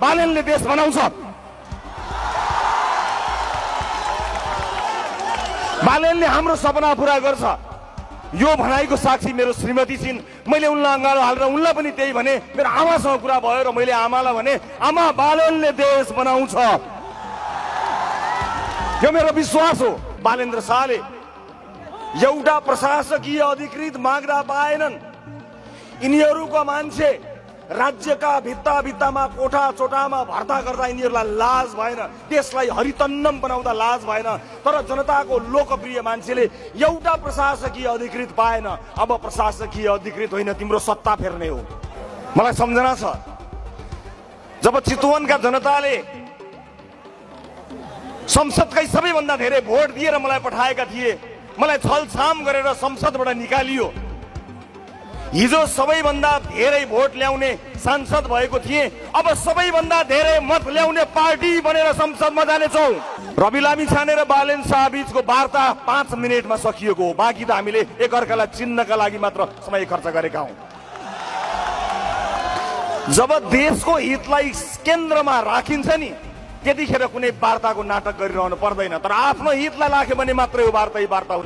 बालेनले देश बनाउँछ। बालेनले हाम्रो सपना पूरा गर्छ। यो भनाइको साक्षी मेरो श्रीमती छिन्। मैले उनलाई अँगालो हालेर उनलाई पनि त्यही भने। मेरो आमासँग कुरा भयो र मैले आमालाई भने, आमा बालेनले देश बनाउँछ। यो मेरो विश्वास हो। बालेन्द्र शाहले एउटा प्रशासकीय अधिकृत माग्दा पाएनन्। यिनीहरूका मान्छे राज्यका भित्ता भित्तामा कोठा चोटामा भर्ता गर्दा यिनीहरूलाई लाज भएन, देशलाई हरितन्नम बनाउँदा लाज भएन। तर जनताको लोकप्रिय मान्छेले एउटा प्रशासकीय अधिकृत पाएन। अब प्रशासकीय अधिकृत होइन, तिम्रो सत्ता फेर्ने हो। मलाई सम्झना छ जब चितवनका जनताले संसदकै सबैभन्दा धेरै भोट दिएर मलाई पठाएका थिए, मलाई छलछाम गरेर संसदबाट निकालियो। हिजो सबैभन्दा धेरै भोट ल्याउने सांसद भएको थिए, अब सबैभन्दा धेरै मत ल्याउने पार्टी बनेर संसदमा जानेछौँ। रवि लामिछाने र बालेन शाह बीचको वार्ता 5 मिनेटमा सकिएको हो। बाँकी त हामीले एकअर्कालाई चिन्नका लागि मात्र समय खर्च गरेका हौँ। जब देशको हितलाई केन्द्रमा राखिन्छ नि, त्यतिखेर कुनै वार्ताको नाटक गरिरहनु पर्दैन। तर आफ्नो हितलाई राख्यो भने मात्रै यो वार्ता हुने।